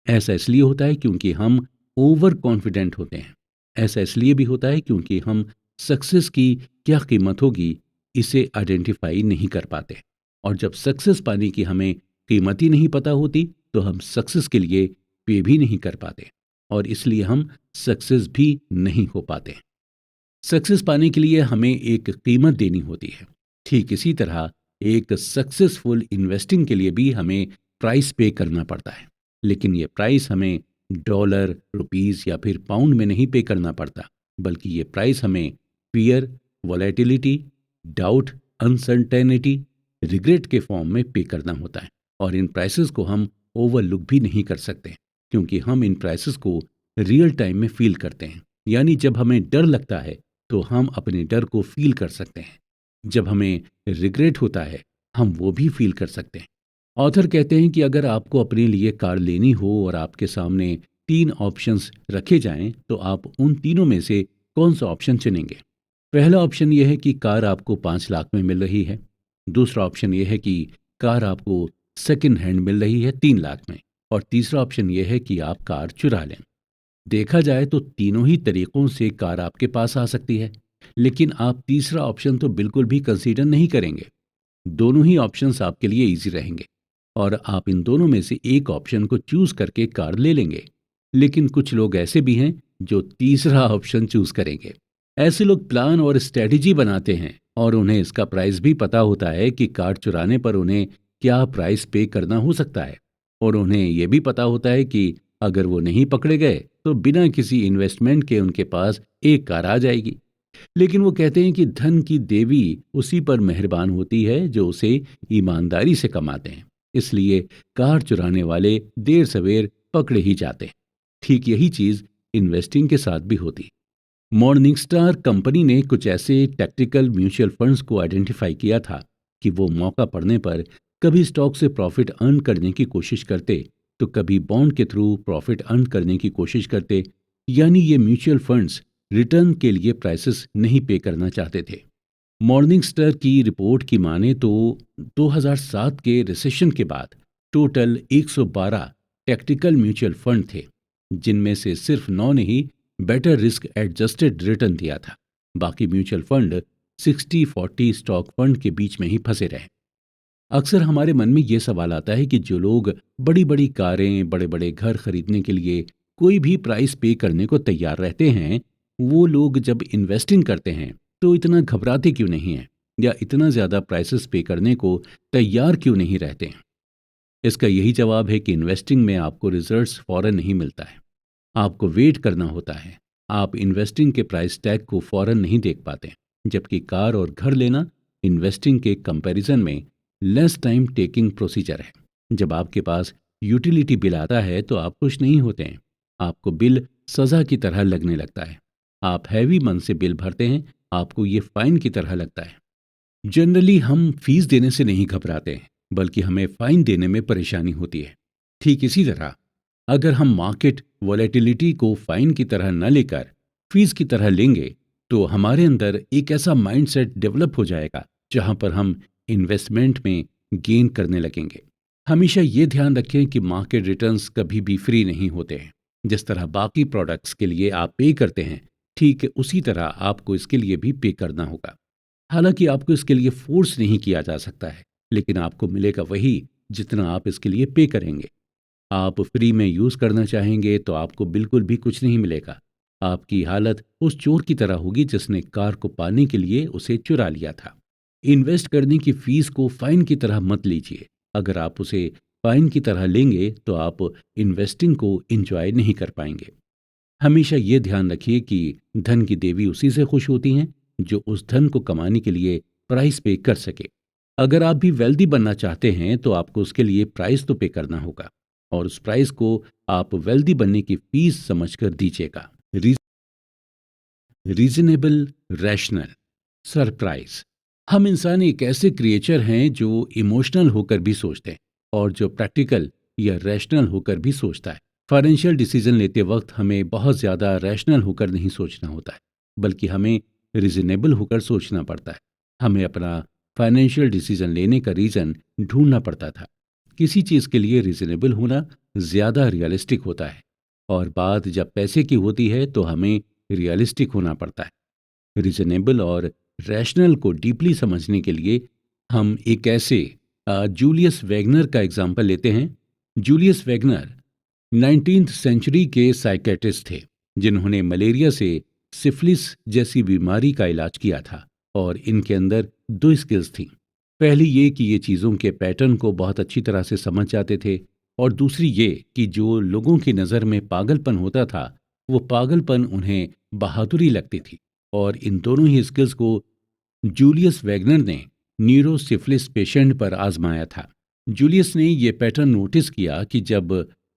ऐसा इसलिए होता है क्योंकि हम ओवर कॉन्फिडेंट होते हैं। ऐसा इसलिए भी होता है क्योंकि हम सक्सेस की क्या कीमत होगी, इसे आइडेंटिफाई नहीं कर पाते। और जब सक्सेस पाने की हमें कीमत ही नहीं पता होती, तो हम सक्सेस के लिए पे भी नहीं कर पाते, और इसलिए हम सक्सेस भी नहीं हो पाते। सक्सेस पाने के लिए हमें एक कीमत देनी होती है। ठीक इसी तरह एक सक्सेसफुल इन्वेस्टिंग के लिए भी हमें प्राइस पे करना पड़ता है। लेकिन ये प्राइस हमें डॉलर, रुपीस या फिर पाउंड में नहीं पे करना पड़ता, बल्कि ये प्राइस हमें fear, volatility, doubt, uncertainty, regret के फॉर्म में पे करना होता है। और इन प्राइसेस को हम ओवरलुक भी नहीं कर सकते, क्योंकि हम इन प्राइसेस को रियल टाइम में फील करते हैं। यानी जब हमें डर लगता है तो हम अपने डर को फील कर सकते हैं। जब हमें रिग्रेट होता है, हम वो भी फील कर सकते हैं। ऑथर कहते हैं कि अगर आपको अपने लिए कार लेनी हो और आपके सामने 3 ऑप्शंस रखे जाएं, तो आप उन तीनों में से कौन सा ऑप्शन चुनेंगे? पहला ऑप्शन यह है कि कार आपको 5 लाख में मिल रही है। दूसरा ऑप्शन यह है कि कार आपको सेकंड हैंड मिल रही है 3 लाख में। और तीसरा ऑप्शन यह है कि आप कार चुरा लें। देखा जाए तो तीनों ही तरीकों से कार आपके पास आ सकती है, लेकिन आप तीसरा ऑप्शन तो बिल्कुल भी कंसीडर नहीं करेंगे। दोनों ही ऑप्शंस आपके लिए इजी रहेंगे और आप इन दोनों में से एक ऑप्शन को चूज करके कार ले लेंगे। लेकिन कुछ लोग ऐसे भी हैं जो तीसरा ऑप्शन चूज करेंगे। ऐसे लोग प्लान और स्ट्रेटजी बनाते हैं और उन्हें इसका प्राइस भी पता होता है कि कार चुराने पर उन्हें क्या प्राइस पे करना हो सकता है। और उन्हें यह भी पता होता है कि अगर वो नहीं पकड़े गए तो बिना किसी इन्वेस्टमेंट के उनके पास एक कार आ जाएगी। लेकिन वो कहते हैं कि धन की देवी उसी पर मेहरबान होती है जो उसे ईमानदारी से कमाते हैं। इसलिए कार चुराने वाले देर सवेर पकड़े ही जाते हैं। ठीक यही चीज इन्वेस्टिंग के साथ भी होती। मॉर्निंग स्टार कंपनी ने कुछ ऐसे टैक्टिकल म्यूचुअल फंड्स को आइडेंटिफाई किया था कि वो मौका पड़ने पर कभी स्टॉक से प्रॉफिट अर्न करने की कोशिश करते, तो कभी बॉन्ड के थ्रू प्रॉफिट अर्न करने की कोशिश करते। यानी ये म्यूचुअल फंड्स रिटर्न के लिए प्राइसेस नहीं पे करना चाहते थे। मॉर्निंग स्टार की रिपोर्ट की माने तो 2007 के रिसेशन के बाद टोटल 112 टैक्टिकल म्यूचुअल फंड थे, जिनमें से सिर्फ 9 ने ही बेटर रिस्क एडजस्टेड रिटर्न दिया था। बाकी म्यूचुअल फंड 60-40 स्टॉक फंड के बीच में ही फंसे रहे। अक्सर हमारे मन में ये सवाल आता है कि जो लोग बड़ी बड़ी कारें, बड़े बड़े घर खरीदने के लिए कोई भी प्राइस पे करने को तैयार रहते हैं, वो लोग जब इन्वेस्टिंग करते हैं तो इतना घबराते क्यों नहीं हैं, या इतना ज़्यादा प्राइसेस पे करने को तैयार क्यों नहीं रहते हैं? इसका यही जवाब है कि इन्वेस्टिंग में आपको रिजल्ट्स फौरन नहीं मिलता है। आपको वेट करना होता है। आप इन्वेस्टिंग के प्राइस टैग को फौरन नहीं देख पाते, जबकि कार और घर लेना इन्वेस्टिंग के कंपैरिजन में लेस टाइम टेकिंग प्रोसीजर है। जब आपके पास यूटिलिटी बिल आता है तो आप खुश नहीं होते हैं। आपको बिल सज़ा की तरह लगने लगता है। आप हैवी मन से बिल भरते हैं, आपको ये फाइन की तरह लगता है। जनरली हम फीस देने से नहीं घबराते हैं, बल्कि हमें फाइन देने में परेशानी होती है। ठीक इसी तरह अगर हम मार्केट वॉलेटिलिटी को फाइन की तरह न लेकर फीस की तरह लेंगे, तो हमारे अंदर एक ऐसा माइंडसेट डेवलप हो जाएगा जहां पर हम इन्वेस्टमेंट में गेन करने लगेंगे। हमेशा ये ध्यान रखें कि मार्केट रिटर्न्स कभी भी फ्री नहीं होते हैं। जिस तरह बाकी प्रोडक्ट्स के लिए आप पे करते हैं, ठीक उसी तरह आपको इसके लिए भी पे करना होगा। हालांकि आपको इसके लिए फोर्स नहीं किया जा सकता है, लेकिन आपको मिलेगा वही जितना आप इसके लिए पे करेंगे। आप फ्री में यूज़ करना चाहेंगे तो आपको बिल्कुल भी कुछ नहीं मिलेगा। आपकी हालत उस चोर की तरह होगी जिसने कार को पाने के लिए उसे चुरा लिया था। इन्वेस्ट करने की फीस को फाइन की तरह मत लीजिए। अगर आप उसे फाइन की तरह लेंगे तो आप इन्वेस्टिंग को एंजॉय नहीं कर पाएंगे। हमेशा ये ध्यान रखिए कि धन की देवी उसी से खुश होती हैं जो उस धन को कमाने के लिए प्राइस पे कर सके। अगर आप भी वेल्दी बनना चाहते हैं तो आपको उसके लिए प्राइस तो पे करना होगा, और उस प्राइस को आप वेल्दी बनने की फीस समझकर दीजिएगा। Reasonable, rational, surprise. हम इंसान एक ऐसे क्रिएचर हैं जो इमोशनल होकर भी सोचते हैं और जो प्रैक्टिकल या रैशनल होकर भी सोचता है। फाइनेंशियल डिसीजन लेते वक्त हमें बहुत ज़्यादा रैशनल होकर नहीं सोचना होता है, बल्कि हमें रीजनेबल होकर सोचना पड़ता है। हमें अपना फाइनेंशियल डिसीजन लेने का रीज़न ढूंढना पड़ता था। किसी चीज़ के लिए रीजनेबल होना ज़्यादा रियलिस्टिक होता है, और बात जब पैसे की होती है तो हमें रियलिस्टिक होना पड़ता है। रीजनेबल और रैशनल को डीपली समझने के लिए हम एक ऐसे जूलियस वैगनर का एग्जाम्पल लेते हैं। जूलियस वैगनर 19th सेंचुरी के साइकेट्रिस्ट थे, जिन्होंने मलेरिया से सिफिलिस जैसी बीमारी का इलाज किया था। और इनके अंदर दो स्किल्स थी। पहली ये कि ये चीज़ों के पैटर्न को बहुत अच्छी तरह से समझ जाते थे, और दूसरी ये कि जो लोगों की नज़र में पागलपन होता था, वो पागलपन उन्हें बहादुरी लगती थी। और इन दोनों ही स्किल्स को जूलियस वैगनर ने न्यूरोसिफिलिस पेशेंट पर आजमाया था। जूलियस ने ये पैटर्न नोटिस किया कि जब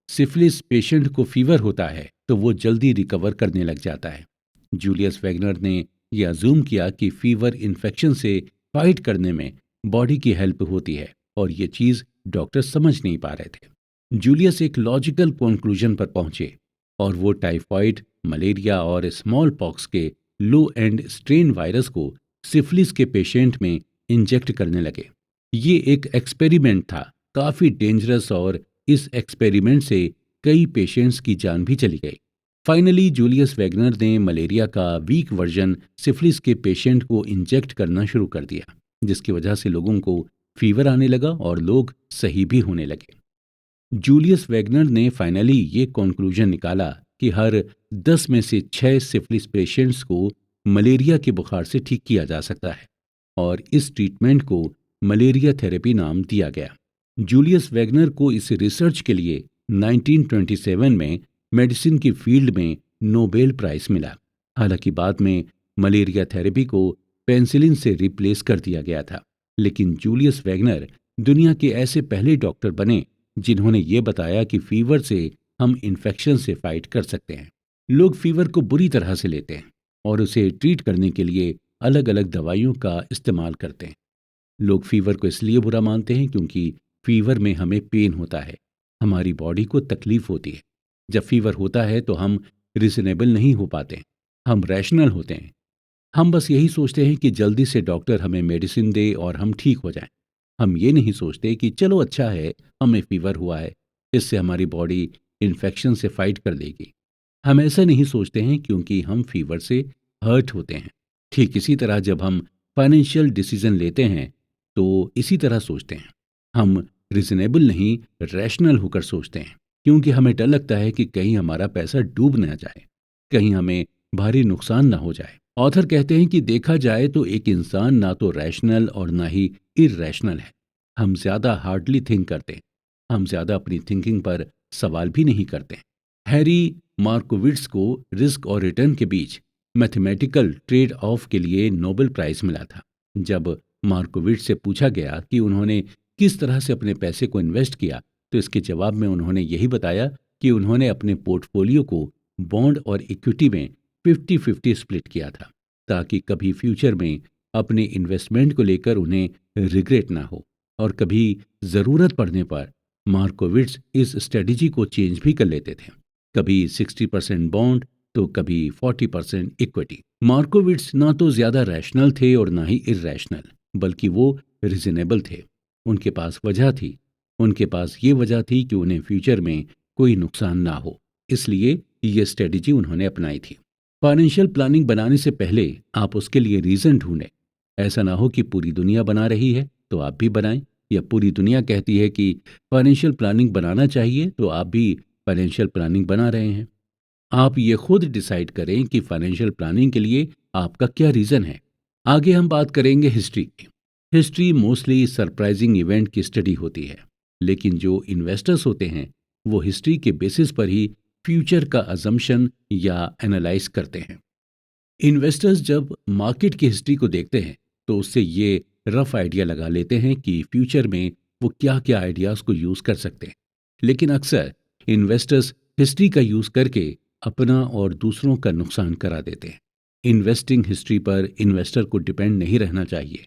सिफिलिस पेशेंट को फीवर होता है तो वो जल्दी रिकवर करने लग जाता है। जूलियस वैगनर ने यह अज्यूम किया कि फीवर इन्फेक्शन से फाइट करने में बॉडी की हेल्प होती है, और ये चीज़ डॉक्टर समझ नहीं पा रहे थे। जूलियस एक लॉजिकल कंक्लूजन पर पहुंचे, और वो टाइफाइड, मलेरिया और स्मॉल पॉक्स के लो एंड स्ट्रेन वायरस को सिफिलिस के पेशेंट में इंजेक्ट करने लगे। ये एक एक्सपेरिमेंट था, काफ़ी डेंजरस, और इस एक्सपेरिमेंट से कई पेशेंट्स की जान भी चली गई। फाइनली जूलियस वैगनर ने मलेरिया का वीक वर्जन सिफिलिस के पेशेंट को इंजेक्ट करना शुरू कर दिया, जिसकी वजह से लोगों को फीवर आने लगा और लोग सही भी होने लगे। जूलियस वैगनर ने फाइनली ये कंक्लूजन निकाला कि हर 10 में से 6 सिफिलिस पेशेंट्स को मलेरिया के बुखार से ठीक किया जा सकता है, और इस ट्रीटमेंट को मलेरिया थेरेपी नाम दिया गया। जूलियस वैगनर को इस रिसर्च के लिए 1927 में मेडिसिन की फील्ड में नोबेल प्राइज मिला। हालांकि बाद में मलेरिया थेरेपी को पेनिसिलिन से रिप्लेस कर दिया गया था, लेकिन जूलियस वैगनर दुनिया के ऐसे पहले डॉक्टर बने जिन्होंने ये बताया कि फीवर से हम इन्फेक्शन से फाइट कर सकते हैं। लोग फीवर को बुरी तरह से लेते हैं और उसे ट्रीट करने के लिए अलग अलग दवाइयों का इस्तेमाल करते हैं। लोग फीवर को इसलिए बुरा मानते हैं क्योंकि फीवर में हमें पेन होता है, हमारी बॉडी को तकलीफ होती है। जब फीवर होता है तो हम रिजनेबल नहीं हो पाते, हम रैशनल होते हैं। हम बस यही सोचते हैं कि जल्दी से डॉक्टर हमें मेडिसिन दे और हम ठीक हो जाएं। हम ये नहीं सोचते कि चलो अच्छा है हमें फीवर हुआ है, इससे हमारी बॉडी इन्फेक्शन से फाइट कर लेगी। हम ऐसा नहीं सोचते हैं क्योंकि हम फीवर से हर्ट होते हैं। ठीक इसी तरह जब हम फाइनेंशियल डिसीजन लेते हैं तो इसी तरह सोचते हैं। हम रिजनेबल नहीं, रैशनल होकर सोचते हैं, क्योंकि हमें डर लगता है कि कहीं हमारा पैसा डूब ना जाए, कहीं हमें भारी नुकसान ना हो जाए। ऑथर कहते हैं कि देखा जाए तो एक इंसान ना तो रैशनल और ना ही इरैशनल है। हम ज्यादा हार्डली थिंक करते हैं, हम ज्यादा अपनी थिंकिंग पर सवाल भी नहीं करते। हैरी मार्कोविट्स को रिस्क और रिटर्न के बीच मैथमेटिकल ट्रेड ऑफ के लिए नोबेल प्राइज मिला था। जब मार्कोविट्स से पूछा गया कि उन्होंने किस तरह से अपने पैसे को इन्वेस्ट किया, तो इसके जवाब में उन्होंने यही बताया कि उन्होंने अपने पोर्टफोलियो को बॉन्ड और इक्विटी में 50-50 स्प्लिट किया था, ताकि कभी फ्यूचर में अपने इन्वेस्टमेंट को लेकर उन्हें रिग्रेट ना हो। और कभी ज़रूरत पड़ने पर मार्कोविट्स इस स्ट्रेटजी को चेंज भी कर लेते थे, कभी 60% बॉन्ड तो कभी 40% इक्विटी। मार्कोविट्स ना तो ज़्यादा रैशनल थे और ना ही इरैशनल, बल्कि वो रिजनेबल थे। उनके पास वजह थी, उनके पास ये वजह थी कि उन्हें फ्यूचर में कोई नुकसान ना हो, इसलिए ये स्ट्रेटजी उन्होंने अपनाई थी। फाइनेंशियल प्लानिंग बनाने से पहले आप उसके लिए रीज़न ढूंढें। ऐसा ना हो कि पूरी दुनिया बना रही है तो आप भी बनाएं, या पूरी दुनिया कहती है कि फाइनेंशियल प्लानिंग बनाना चाहिए तो आप भी फाइनेंशियल प्लानिंग बना रहे हैं। आप ये खुद डिसाइड करें कि फाइनेंशियल प्लानिंग के लिए आपका क्या रीज़न है। आगे हम बात करेंगे हिस्ट्री की। हिस्ट्री मोस्टली सरप्राइजिंग इवेंट की स्टडी होती है, लेकिन जो इन्वेस्टर्स होते हैं वो हिस्ट्री के बेसिस पर ही फ्यूचर का अजम्पशन या एनालाइज करते हैं। इन्वेस्टर्स जब मार्केट की हिस्ट्री को देखते हैं तो उससे ये रफ आइडिया लगा लेते हैं कि फ्यूचर में वो क्या क्या आइडियाज़ को यूज़ कर सकते हैं। लेकिन अक्सर इन्वेस्टर्स हिस्ट्री का यूज़ करके अपना और दूसरों का नुकसान करा देते हैं। इन्वेस्टिंग हिस्ट्री पर इन्वेस्टर को डिपेंड नहीं रहना चाहिए।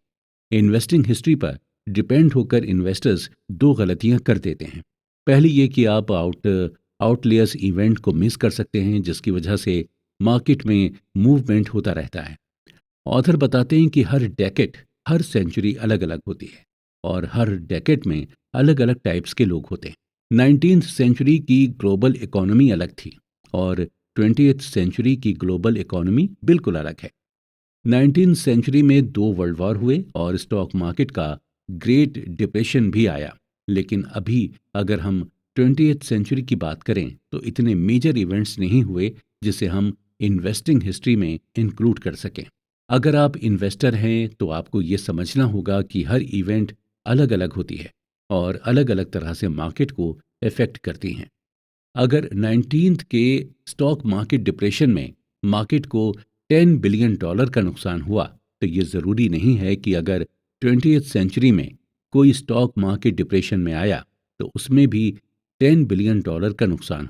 इन्वेस्टिंग हिस्ट्री पर डिपेंड होकर इन्वेस्टर्स दो गलतियां कर देते हैं। पहली ये कि आप आउटलेयर्स इवेंट को मिस कर सकते हैं, जिसकी वजह से मार्केट में मूवमेंट होता रहता है। ऑथर बताते हैं कि हर डेकेड, हर सेंचुरी अलग अलग होती है और हर डेकेड में अलग अलग टाइप्स के लोग होते हैं। 19th सेंचुरी की ग्लोबल इकोनॉमी अलग थी और 20th सेंचुरी की ग्लोबल इकोनॉमी बिल्कुल अलग है। 19th सेंचुरी में दो वर्ल्ड वॉर हुए और स्टॉक मार्केट का ग्रेट डिप्रेशन भी आया। लेकिन अभी अगर हम 20th सेंचुरी की बात करें तो इतने मेजर इवेंट्स नहीं हुए जिसे हम इन्वेस्टिंग हिस्ट्री में इंक्लूड कर सकें। अगर आप इन्वेस्टर हैं तो आपको ये समझना होगा कि हर इवेंट अलग अलग होती है और अलग अलग तरह से मार्केट को इफेक्ट करती हैं। अगर 19th के स्टॉक मार्केट डिप्रेशन में मार्केट को $10 बिलियन का नुकसान हुआ, तो ये ज़रूरी नहीं है कि अगर 20th सेंचुरी में कोई स्टॉक मार्केट डिप्रेशन में आया तो उसमें भी $10 बिलियन का नुकसान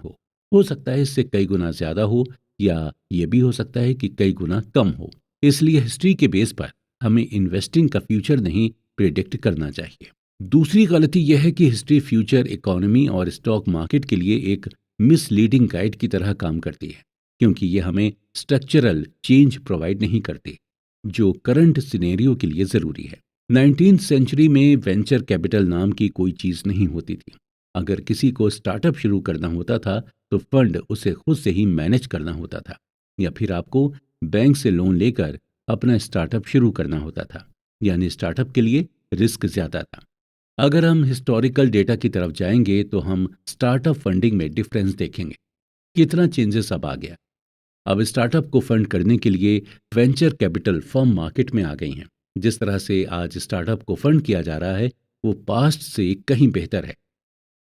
हो सकता है इससे कई गुना ज़्यादा हो, या ये भी हो सकता है कि कई गुना कम हो। इसलिए हिस्ट्री के बेस पर हमें इन्वेस्टिंग का फ्यूचर नहीं प्रिडिक्ट करना चाहिए। दूसरी गलती यह है कि हिस्ट्री फ्यूचर इकोनॉमी और स्टॉक मार्केट के लिए एक मिसलीडिंग गाइड की तरह काम करती है, क्योंकि ये हमें स्ट्रक्चरल चेंज प्रोवाइड नहीं करती जो करंट सिनेरियो के लिए ज़रूरी है। 19th सेंचुरी में वेंचर कैपिटल नाम की कोई चीज़ नहीं होती थी। अगर किसी को स्टार्टअप शुरू करना होता था तो फंड उसे खुद से ही मैनेज करना होता था, या फिर आपको बैंक से लोन लेकर अपना स्टार्टअप शुरू करना होता था। यानी स्टार्टअप के लिए रिस्क ज़्यादा था। अगर हम हिस्टोरिकल डेटा की तरफ जाएंगे तो हम स्टार्टअप फंडिंग में डिफरेंस देखेंगे। कितना चेंजेस अब आ गया। अब स्टार्टअप को फंड करने के लिए वेंचर कैपिटल फर्म मार्केट में आ गई हैं। जिस तरह से आज स्टार्टअप को फंड किया जा रहा है वो पास्ट से कहीं बेहतर है।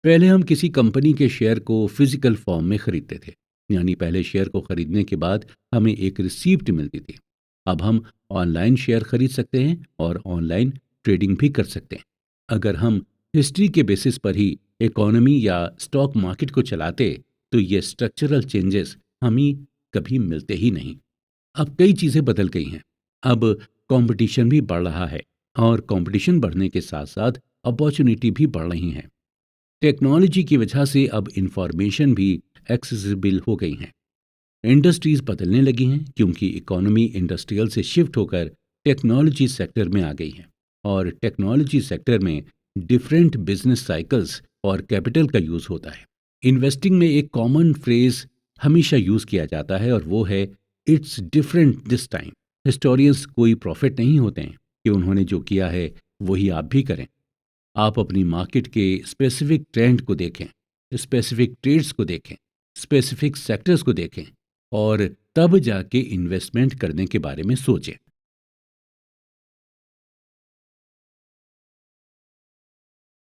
पहले हम किसी कंपनी के शेयर को फिजिकल फॉर्म में खरीदते थे, यानी पहले शेयर को खरीदने के बाद हमें एक रिसीप्ट मिलती थी। अब हम ऑनलाइन शेयर खरीद सकते हैं और ऑनलाइन ट्रेडिंग भी कर सकते हैं। अगर हम हिस्ट्री के बेसिस पर ही इकोनॉमी या स्टॉक मार्केट को चलाते तो ये स्ट्रक्चरल चेंजेस हमें कभी मिलते ही नहीं। अब कई चीज़ें बदल गई हैं। अब कंपटीशन भी बढ़ रहा है और कंपटीशन बढ़ने के साथ साथ अपॉर्चुनिटी भी बढ़ रही हैं। टेक्नोलॉजी की वजह से अब इंफॉर्मेशन भी एक्सेसिबल हो गई हैं। इंडस्ट्रीज बदलने लगी हैं क्योंकि इकोनॉमी इंडस्ट्रियल से शिफ्ट होकर टेक्नोलॉजी सेक्टर में आ गई है और टेक्नोलॉजी सेक्टर में डिफरेंट बिजनेस साइकिल्स और कैपिटल का यूज़ होता है। इन्वेस्टिंग में एक कॉमन फ्रेज हमेशा यूज़ किया जाता है और वो है it's different this time. Historians कोई प्रॉफिट नहीं होते हैं कि उन्होंने जो किया है वही आप भी करें। आप अपनी मार्केट के स्पेसिफिक ट्रेंड को देखें, स्पेसिफिक ट्रेड्स को देखें, स्पेसिफिक सेक्टर्स को देखें और तब जाके इन्वेस्टमेंट करने के बारे में सोचें।